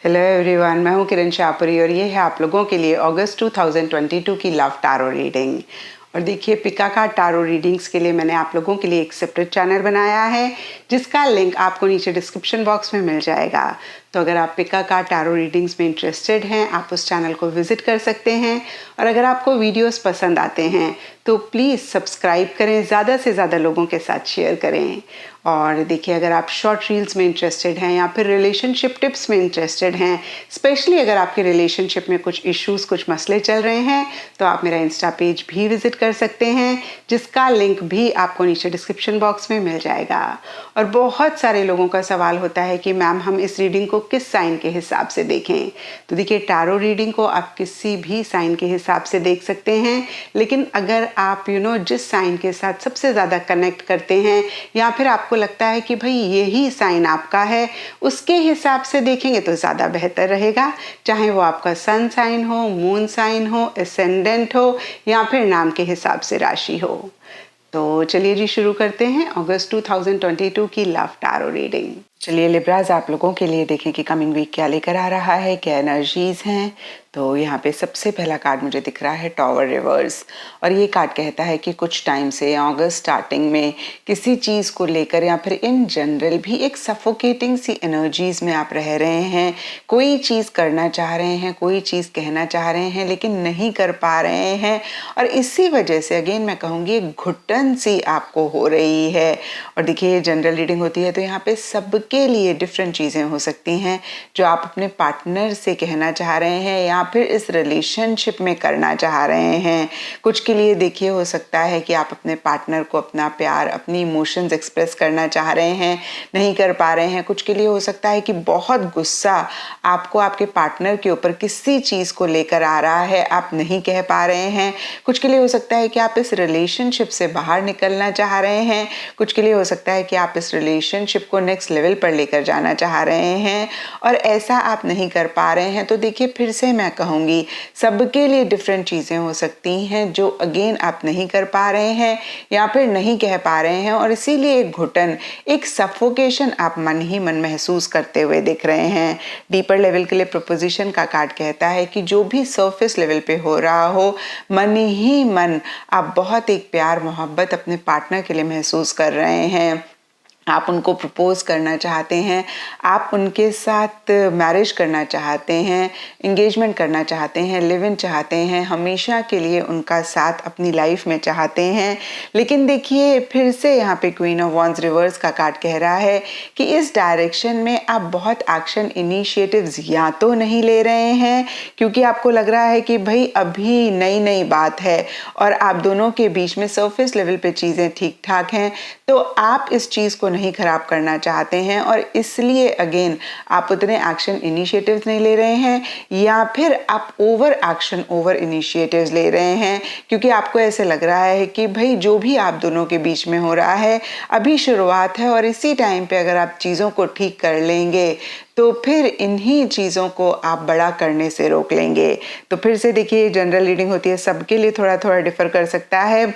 Hello everyone, मैं हूं किरण शाहपुरी और ये है आप लोगों के लिए अगस्त 2022 की लव टारो रीडिंग। और देखिए, पिका कार्ड टारो रीडिंग्स के लिए मैंने आप लोगों के लिए एक सेपरेट चैनल बनाया है जिसका लिंक आपको नीचे डिस्क्रिप्शन बॉक्स में मिल जाएगा। तो अगर आप पिका कार्ड टारो रीडिंग्स में इंटरेस्टेड हैं, आप उस चैनल को विजिट कर सकते हैं। और अगर आपको वीडियोस पसंद आते हैं तो प्लीज़ सब्सक्राइब करें, ज़्यादा से ज़्यादा लोगों के साथ शेयर करें। और देखिए, अगर आप शॉर्ट रील्स में इंटरेस्टेड हैं या फिर रिलेशनशिप टिप्स में इंटरेस्टेड हैं, स्पेशली अगर आपके रिलेशनशिप में कुछ इश्यूज, कुछ मसले चल रहे हैं, तो आप मेरा इंस्टा पेज भी विजिट कर सकते हैं जिसका लिंक भी आपको नीचे डिस्क्रिप्शन बॉक्स में मिल जाएगा। और बहुत सारे लोगों का सवाल होता है कि मैम, हम इस रीडिंग को किस साइन के हिसाब से देखें। तो देखिए, टारो रीडिंग को आप किसी भी साइन के हिसाब से देख सकते हैं, लेकिन अगर आप जिस साइन के साथ सबसे ज़्यादा कनेक्ट करते हैं या फिर आपको लगता है कि भाई यही साइन आपका है, उसके हिसाब से देखेंगे तो ज़्यादा बेहतर रहेगा। चाहे वो आपका सन साइन हो, मून साइन हो, एसेंडेंट हो या फिर नाम के हिसाब से राशि हो। तो चलिए जी, शुरू करते हैं अगस्त 2022 की लव टारो रीडिंग। चलिए लिब्राज, आप लोगों के लिए देखें कि कमिंग वीक क्या लेकर आ रहा है, क्या एनर्जीज हैं। तो यहाँ पे सबसे पहला कार्ड मुझे दिख रहा है टॉवर रिवर्स। और ये कार्ड कहता है कि कुछ टाइम से अगस्त स्टार्टिंग में किसी चीज़ को लेकर या फिर इन जनरल भी एक सफोकेटिंग सी एनर्जीज में आप रह रहे हैं। कोई चीज़ करना चाह रहे हैं, कोई चीज़ कहना चाह रहे हैं, लेकिन नहीं कर पा रहे हैं। और इसी वजह से अगेन मैं कहूँगी घुटन सी आपको हो रही है। और देखिए, जनरल रीडिंग होती है तो यहाँ पे सबके लिए डिफरेंट चीज़ें हो सकती हैं जो आप अपने पार्टनर से कहना चाह रहे हैं या फिर इस रिलेशनशिप में करना चाह रहे हैं। कुछ के लिए देखिए, हो सकता है कि आप अपने पार्टनर को अपना प्यार, अपनी इमोशंस एक्सप्रेस करना चाह रहे हैं, नहीं कर पा रहे हैं। कुछ के लिए हो सकता है कि बहुत गुस्सा आपको आपके पार्टनर के ऊपर किसी चीज़ को लेकर आ रहा है, आप नहीं कह पा रहे हैं। कुछ के लिए हो सकता है कि आप इस रिलेशनशिप से बाहर निकलना चाह रहे हैं। कुछ के लिए हो सकता है कि आप इस रिलेशनशिप को नेक्स्ट लेवल पर लेकर जाना चाह रहे हैं और ऐसा आप नहीं कर पा रहे हैं। तो देखिए, फिर से मैं कहूँगी सबके लिए डिफरेंट चीज़ें हो सकती हैं जो अगेन आप नहीं कर पा रहे हैं या फिर नहीं कह पा रहे हैं। और इसीलिए एक घुटन, एक सफोकेशन आप मन ही मन महसूस करते हुए दिख रहे हैं। डीपर लेवल के लिए प्रोपोजिशन का कार्ड कहता है कि जो भी सरफेस लेवल पे हो रहा हो, मन ही मन आप बहुत एक प्यार मोहब्बत अपने पार्टनर के लिए महसूस कर रहे हैं। आप उनको प्रपोज करना चाहते हैं, आप उनके साथ मैरिज करना चाहते हैं, इंगेजमेंट करना चाहते हैं, लिव इन चाहते हैं, हमेशा के लिए उनका साथ अपनी लाइफ में चाहते हैं। लेकिन देखिए, फिर से यहाँ पे क्वीन ऑफ वॉन्ड्स रिवर्स का कार्ड कह रहा है कि इस डायरेक्शन में आप बहुत एक्शन इनिशिएटिव्स या तो नहीं ले रहे हैं क्योंकि आपको लग रहा है कि भाई अभी नई नई बात है और आप दोनों के बीच में सरफेस लेवल पे चीज़ें ठीक ठाक हैं, तो आप इस चीज़ को नहीं खराब करना चाहते हैं और इसलिए अगेन आप उतने एक्शन इनिशिएटिव्स नहीं ले रहे हैं या फिर आप ओवर एक्शन, ओवर इनिशिएटिव्स ले रहे हैं क्योंकि आपको ऐसे लग रहा है कि भाई जो भी आप दोनों के बीच में हो रहा है अभी शुरुआत है और इसी टाइम पे अगर आप चीज़ों को ठीक कर लेंगे तो फिर इन्हीं चीज़ों को आप बड़ा करने से रोक लेंगे। तो फिर से देखिए, जनरल रीडिंग होती है, सबके लिए थोड़ा थोड़ा डिफर कर सकता है।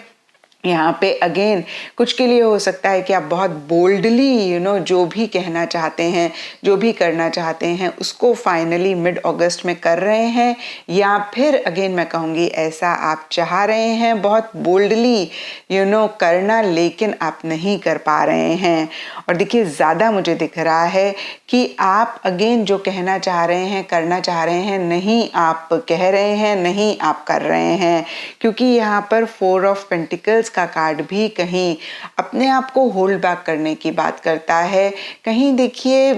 यहाँ पे अगेन कुछ के लिए हो सकता है कि आप बहुत बोल्डली जो भी कहना चाहते हैं, जो भी करना चाहते हैं उसको फाइनली मिड अगस्त में कर रहे हैं या फिर अगेन मैं कहूँगी ऐसा आप चाह रहे हैं बहुत बोल्डली करना, लेकिन आप नहीं कर पा रहे हैं। और देखिए, ज़्यादा मुझे दिख रहा है कि आप अगेन जो कहना चाह रहे हैं, करना चाह रहे हैं, नहीं आप कह रहे हैं, नहीं आप कर रहे हैं क्योंकि यहाँ पर 4 ऑफ पेंटिकल्स का कार्ड भी कहीं अपने आप को होल्ड बैक करने की बात करता है। कहीं देखिए,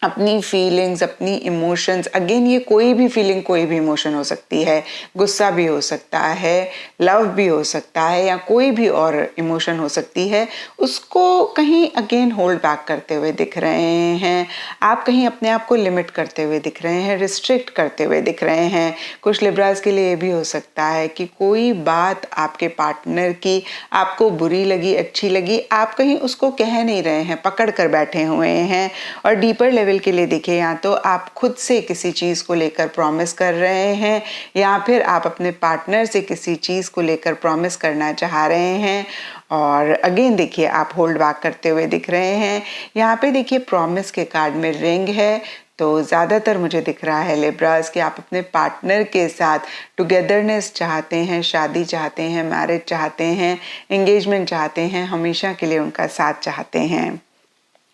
अपनी फीलिंग्स, अपनी इमोशंस, अगेन ये कोई भी फीलिंग, कोई भी इमोशन हो सकती है, गुस्सा भी हो सकता है, लव भी हो सकता है या कोई भी और इमोशन हो सकती है, उसको कहीं अगेन होल्ड बैक करते हुए दिख रहे हैं। आप कहीं अपने आप को लिमिट करते हुए दिख रहे हैं, रिस्ट्रिक्ट करते हुए दिख रहे हैं। कुछ लिब्रास के लिए ये भी हो सकता है कि कोई बात आपके पार्टनर की आपको बुरी लगी, अच्छी लगी, आप कहीं उसको कह नहीं रहे हैं, पकड़ कर बैठे हुए हैं। और डीपर लेवल के लिए देखिए, या तो आप खुद से किसी चीज़ को लेकर प्रॉमिस कर रहे हैं या फिर आप अपने पार्टनर से किसी चीज़ को लेकर प्रॉमिस करना चाह रहे हैं और अगेन देखिए आप होल्ड बैक करते हुए दिख रहे हैं। यहाँ पे देखिए प्रॉमिस के कार्ड में रिंग है, तो ज़्यादातर मुझे दिख रहा है लिब्रास कि आप अपने पार्टनर के साथ टुगेदरनेस चाहते हैं, शादी चाहते हैं, मैरिज चाहते हैं, एंगेजमेंट चाहते हैं, हमेशा के लिए उनका साथ चाहते हैं।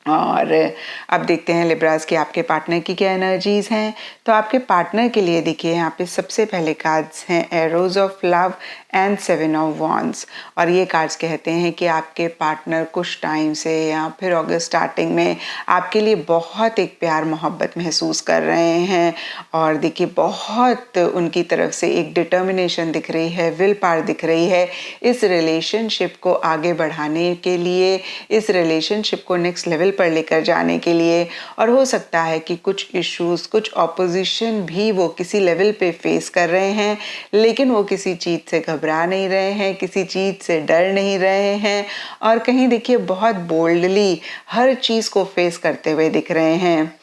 और अब देखते हैं लिब्रास कि आपके पार्टनर की क्या एनर्जीज हैं। तो आपके पार्टनर के लिए देखिए यहाँ पे सबसे पहले कार्ड्स हैं arrows of love and 7 of wands. और ये कार्ड्स कहते हैं कि आपके पार्टनर कुछ टाइम से या फिर अगस्त स्टार्टिंग में आपके लिए बहुत एक प्यार मोहब्बत महसूस कर रहे हैं। और देखिए बहुत उनकी तरफ से एक डिटर्मिनेशन दिख रही है, विल पावर दिख रही है इस रिलेशनशिप को आगे बढ़ाने के लिए, इस रिलेशनशिप को नेक्स्ट लेवल पर लेकर जाने के लिए। और हो सकता है कि कुछ इश्यूज, कुछ ऑपोजिशन भी वो किसी लेवल पे फेस कर रहे हैं, लेकिन वो किसी चीज़ से घबरा नहीं रहे हैं, किसी चीज़ से डर नहीं रहे हैं और कहीं देखिए बहुत बोल्डली हर चीज़ को फेस करते हुए दिख रहे हैं।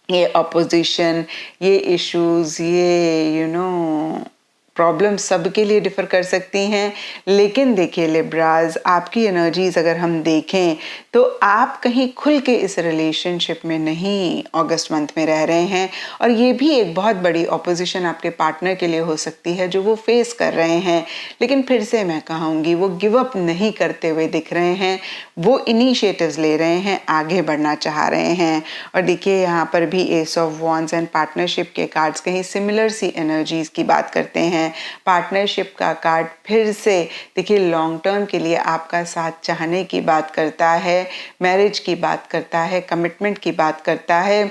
ये ऑपोजिशन, ये इश्यूज, ये प्रॉब्लम सबके लिए डिफर कर सकती हैं। लेकिन देखिए लिब्राज, आपकी एनर्जीज अगर हम देखें तो आप कहीं खुल के इस रिलेशनशिप में नहीं अगस्त मंथ में रह रहे हैं। और ये भी एक बहुत बड़ी ऑपोजिशन आपके पार्टनर के लिए हो सकती है जो वो फेस कर रहे हैं। लेकिन फिर से मैं कहूँगी वो गिव अप नहीं करते हुए दिख रहे हैं, वो इनिशिएटिव्स ले रहे हैं, आगे बढ़ना चाह रहे हैं। और देखिए यहाँ पर भी S of wands and partnership के कार्ड्स कहीं सिमिलर सी एनर्जीज की बात करते हैं। पार्टनरशिप का कार्ड फिर से देखिए लॉन्ग टर्म के लिए आपका साथ चाहने की बात करता है, मैरिज की बात करता है, कमिटमेंट की बात करता है।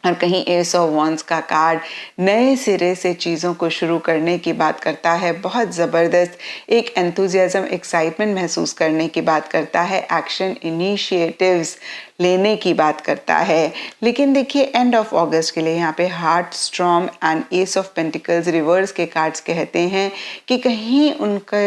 और कहीं एस ऑफ वॉन्ड्स का कार्ड नए सिरे से चीज़ों को शुरू करने की बात करता है, बहुत ज़बरदस्त एक एंथुजियाज्म, एक्साइटमेंट महसूस करने की बात करता है, एक्शन इनिशिएटिव्स लेने की बात करता है। लेकिन देखिए एंड ऑफ अगस्त के लिए यहाँ पे heart storm and S of pentacles reverse के कार्ड्स कहते हैं कि कहीं उनका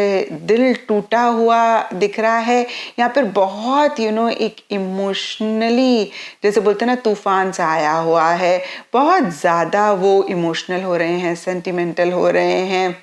दिल टूटा हुआ दिख रहा है, यहाँ पर बहुत एक इमोशनली जैसे बोलते हैं ना तूफान सा आया हुआ है, बहुत ज़्यादा वो इमोशनल हो रहे हैं, सेंटिमेंटल हो रहे हैं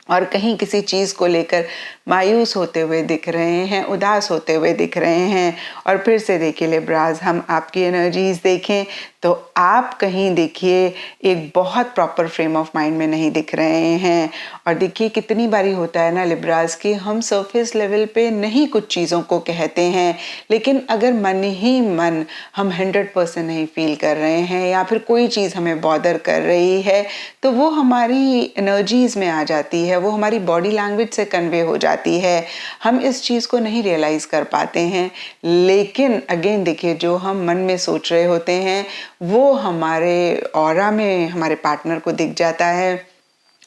और कहीं किसी चीज़ को लेकर मायूस होते हुए दिख रहे हैं, उदास होते हुए दिख रहे हैं। और फिर से देखिए लिब्राज, हम आपकी एनर्जीज देखें तो आप कहीं देखिए एक बहुत प्रॉपर फ्रेम ऑफ माइंड में नहीं दिख रहे हैं। और देखिए कितनी बारी होता है ना लिब्राज कि हम सरफेस लेवल पे नहीं कुछ चीज़ों को कहते हैं, लेकिन अगर मन ही मन हम 100% नहीं फील कर रहे हैं या फिर कोई चीज़ हमें बॉदर कर रही है तो वो हमारी एनर्जीज में आ जाती है, वो हमारी बॉडी लैंग्वेज से कन्वे हो जाती है। हम इस चीज़ को नहीं रियलाइज़ कर पाते हैं, लेकिन अगेन देखिए जो हम मन में सोच रहे होते हैं वो हमारे ऑरा में हमारे पार्टनर को दिख जाता है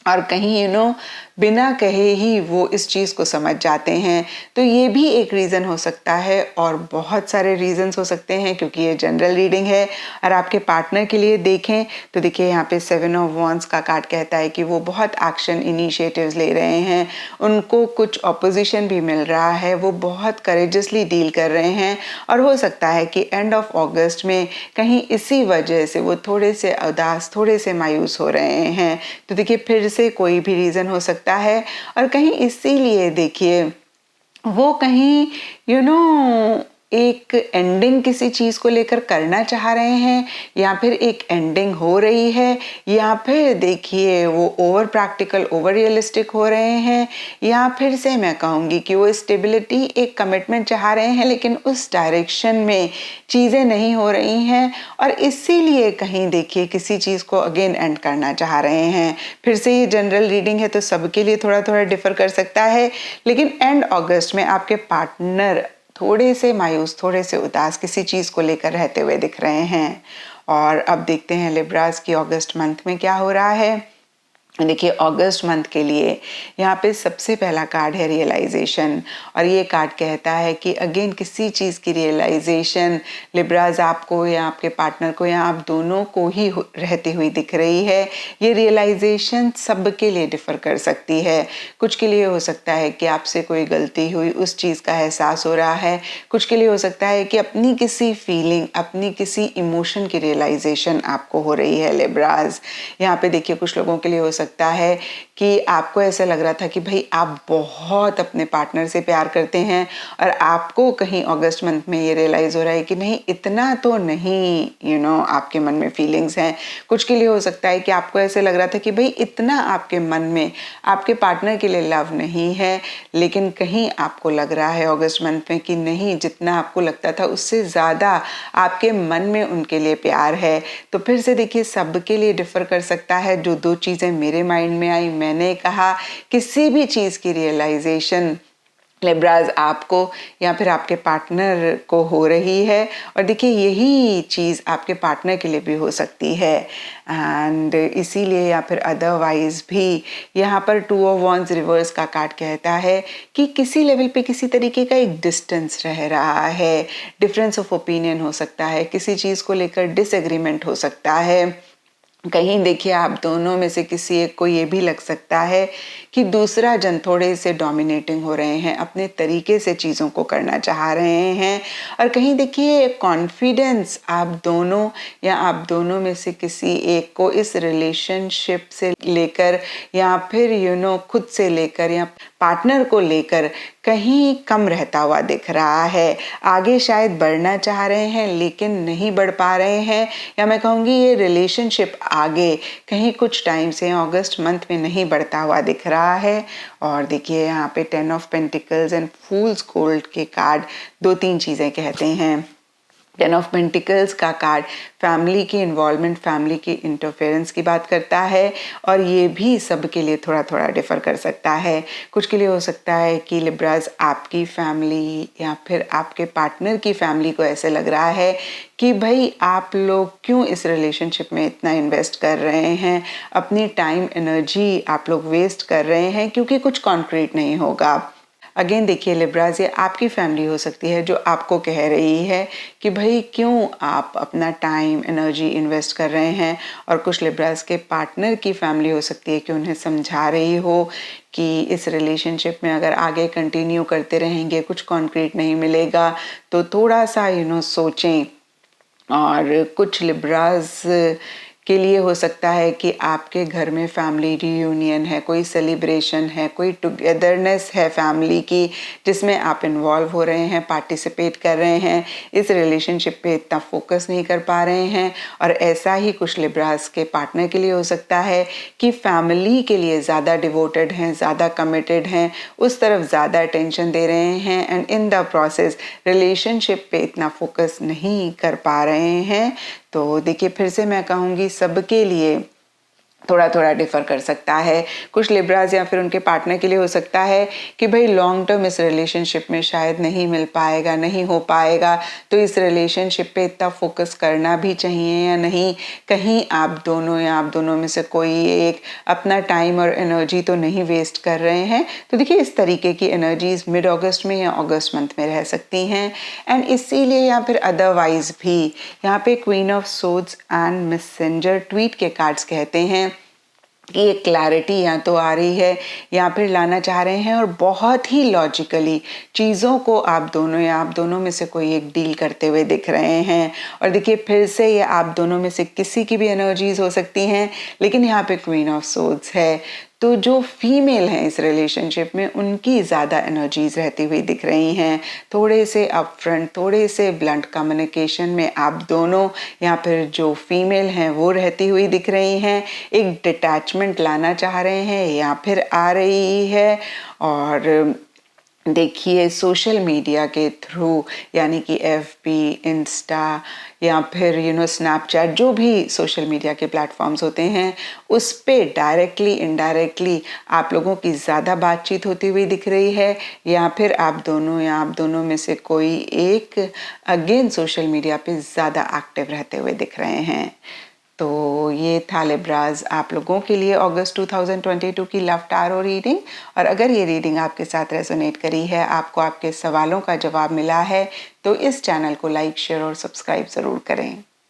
और कहीं बिना कहे ही वो इस चीज़ को समझ जाते हैं। तो ये भी एक रीज़न हो सकता है और बहुत सारे रीजंस हो सकते हैं क्योंकि ये जनरल रीडिंग है। और आपके पार्टनर के लिए देखें तो देखिए यहाँ पे 7 ऑफ वॉन्ड्स का कार्ड कहता है कि वो बहुत एक्शन इनिशिएटिव्स ले रहे हैं, उनको कुछ ऑपोजिशन भी मिल रहा है, वो बहुत करेजसली डील कर रहे हैं। और हो सकता है कि एंड ऑफ अगस्त में कहीं इसी वजह से वो थोड़े से उदास, थोड़े से मायूस हो रहे हैं। तो देखिए फिर से कोई भी रीज़न हो सकता है और कहीं इसीलिए देखिए वो कहीं एक एंडिंग किसी चीज़ को लेकर करना चाह रहे हैं या फिर एक एंडिंग हो रही है या फिर देखिए वो ओवर प्रैक्टिकल, ओवर रियलिस्टिक हो रहे हैं या फिर से मैं कहूँगी कि वो स्टेबिलिटी, एक कमिटमेंट चाह रहे हैं लेकिन उस डायरेक्शन में चीज़ें नहीं हो रही हैं और इसीलिए कहीं देखिए किसी चीज़ को अगेन एंड करना चाह रहे हैं। फिर से ये जनरल रीडिंग है तो सबके लिए थोड़ा थोड़ा डिफर कर सकता है, लेकिन एंड अगस्त में आपके पार्टनर थोड़े से मायूस, थोड़े से उदास किसी चीज़ को लेकर रहते हुए दिख रहे हैं। और अब देखते हैं लिब्रास की अगस्त मंथ में क्या हो रहा है। देखिए अगस्त मंथ के लिए यहाँ पे सबसे पहला कार्ड है रियलाइजेशन और ये कार्ड कहता है कि अगेन किसी चीज़ की रियलाइजेशन लिब्राज आपको या आपके पार्टनर को या आप दोनों को ही रहती हुई दिख रही है। ये रियलाइजेशन सबके लिए डिफ़र कर सकती है। कुछ के लिए हो सकता है कि आपसे कोई गलती हुई, उस चीज़ का एहसास हो रहा है। कुछ के लिए हो सकता है कि अपनी किसी फीलिंग, अपनी किसी इमोशन की रियलाइजेशन आपको हो रही है लिब्राज। यहाँ पे देखिए कुछ लोगों के लिए हो सकता सकता है कि आपको ऐसा लग रहा था कि भाई आप बहुत अपने पार्टनर से प्यार करते हैं और आपको कहीं अगस्त मंथ में ये रियलाइज़ हो रहा है कि नहीं, इतना तो नहीं आपके मन में फीलिंग्स हैं। कुछ के लिए हो सकता है कि आपको ऐसे लग रहा था कि भाई इतना आपके मन में आपके पार्टनर के लिए लव नहीं है, लेकिन कहीं आपको लग रहा है अगस्त मंथ में कि नहीं, जितना आपको लगता था उससे ज़्यादा आपके मन में उनके लिए प्यार है। तो फिर से देखिए, सबके लिए डिफ़र कर सकता है। जो दो चीज़ें मेरे माइंड में आई, मैंने कहा किसी भी चीज़ की रियलाइजेशन लिब्राज आपको या फिर आपके पार्टनर को हो रही है, और देखिए यही चीज़ आपके पार्टनर के लिए भी हो सकती है। एंड इसीलिए या फिर अदरवाइज भी यहाँ पर 2 ऑफ वॉन्ड्स रिवर्स का कार्ड कहता है कि किसी लेवल पे किसी तरीके का एक डिस्टेंस रह रहा है, डिफरेंस ऑफ ओपिनियन हो सकता है, किसी चीज़ को लेकर डिसएग्रीमेंट हो सकता है। कहीं देखिए आप दोनों में से किसी एक को ये भी लग सकता है कि दूसरा जन थोड़े से डोमिनेटिंग हो रहे हैं, अपने तरीके से चीज़ों को करना चाह रहे हैं, और कहीं देखिए कॉन्फिडेंस आप दोनों या आप दोनों में से किसी एक को इस रिलेशनशिप से लेकर या फिर खुद से लेकर या पार्टनर को लेकर कहीं कम रहता हुआ दिख रहा है। आगे शायद बढ़ना चाह रहे हैं लेकिन नहीं बढ़ पा रहे हैं, या मैं कहूँगी ये रिलेशनशिप आगे कहीं कुछ टाइम से अगस्त मंथ में नहीं बढ़ता हुआ दिख रहा है। और देखिए यहाँ पे 10 of pentacles and fools gold के कार्ड 2-3 चीज़ें कहते हैं। 10 ऑफ पेंटिकल्स का कार्ड फैमिली की इन्वॉल्वमेंट, फैमिली की इंटरफेरेंस की बात करता है, और ये भी सबके लिए थोड़ा थोड़ा डिफर कर सकता है। कुछ के लिए हो सकता है कि लिब्राज आपकी फैमिली या फिर आपके पार्टनर की फैमिली को ऐसे लग रहा है कि भाई आप लोग क्यों इस रिलेशनशिप में इतना इन्वेस्ट कर रहे हैं, अपनी टाइम एनर्जी आप लोग वेस्ट कर रहे हैं क्योंकि कुछ कॉन्क्रीट नहीं होगा। अगेन देखिए लिब्राज, ये आपकी फैमिली हो सकती है जो आपको कह रही है कि भाई क्यों आप अपना टाइम एनर्जी इन्वेस्ट कर रहे हैं, और कुछ लिब्राज के पार्टनर की फैमिली हो सकती है कि उन्हें समझा रही हो कि इस रिलेशनशिप में अगर आगे कंटिन्यू करते रहेंगे कुछ कॉन्क्रीट नहीं मिलेगा, तो थोड़ा सा सोचें। और कुछ लिब्राज के लिए हो सकता है कि आपके घर में फैमिली रियूनियन है, कोई सेलिब्रेशन है, कोई टुगेदरनेस है फैमिली की, जिसमें आप इन्वॉल्व हो रहे हैं, पार्टिसिपेट कर रहे हैं, इस रिलेशनशिप पे इतना फोकस नहीं कर पा रहे हैं। और ऐसा ही कुछ लिब्रास के पार्टनर के लिए हो सकता है कि फैमिली के लिए ज़्यादा डिवोटेड हैं, ज़्यादा कमिटेड हैं, उस तरफ ज़्यादा अटेंशन दे रहे हैं, and in the process relationship पे इतना फोकस नहीं कर पा रहे हैं। तो देखिए फिर से मैं कहूँगी सबके लिए थोड़ा थोड़ा डिफर कर सकता है। कुछ लिब्राज या फिर उनके पार्टनर के लिए हो सकता है कि भाई लॉन्ग टर्म इस रिलेशनशिप में शायद नहीं मिल पाएगा, नहीं हो पाएगा, तो इस रिलेशनशिप पे इतना फोकस करना भी चाहिए या नहीं, कहीं आप दोनों या आप दोनों में से कोई एक अपना टाइम और एनर्जी तो नहीं वेस्ट कर रहे हैं। तो देखिए इस तरीके की एनर्जीज मिड अगस्त में या अगस्त मंथ में रह सकती हैं। एंड इसीलिए या फिर अदरवाइज भी यहाँ पे queen of swords and messenger tweet के कार्ड्स कहते हैं कि एक क्लैरिटी या तो आ रही है या फिर लाना चाह रहे हैं, और बहुत ही लॉजिकली चीज़ों को आप दोनों या आप दोनों में से कोई एक डील करते हुए दिख रहे हैं। और देखिए फिर से ये आप दोनों में से किसी की भी एनर्जीज हो सकती हैं, लेकिन यहाँ पे क्वीन ऑफ सोर्ड्स है, तो जो फीमेल हैं इस रिलेशनशिप में उनकी ज़्यादा एनर्जीज रहती हुई दिख रही हैं। थोड़े से अपफ्रंट, थोड़े से ब्लंट कम्युनिकेशन में आप दोनों या फिर जो फीमेल हैं वो रहती हुई दिख रही हैं। एक डिटैचमेंट लाना चाह रहे हैं या फिर आ रही है। और देखिए सोशल मीडिया के थ्रू, यानी कि एफबी, इंस्टा या फिर स्नैपचैट, जो भी सोशल मीडिया के प्लेटफॉर्म्स होते हैं, उस पे डायरेक्टली इनडायरेक्टली आप लोगों की ज़्यादा बातचीत होती हुई दिख रही है, या फिर आप दोनों या आप दोनों में से कोई एक अगेन सोशल मीडिया पे ज़्यादा एक्टिव रहते हुए दिख रहे हैं। तो ये था लिब्राज आप लोगों के लिए अगस्त 2022 की लव टारो रीडिंग। और अगर ये रीडिंग आपके साथ रेजोनेट करी है, आपको आपके सवालों का जवाब मिला है, तो इस चैनल को लाइक, शेयर और सब्सक्राइब ज़रूर करें।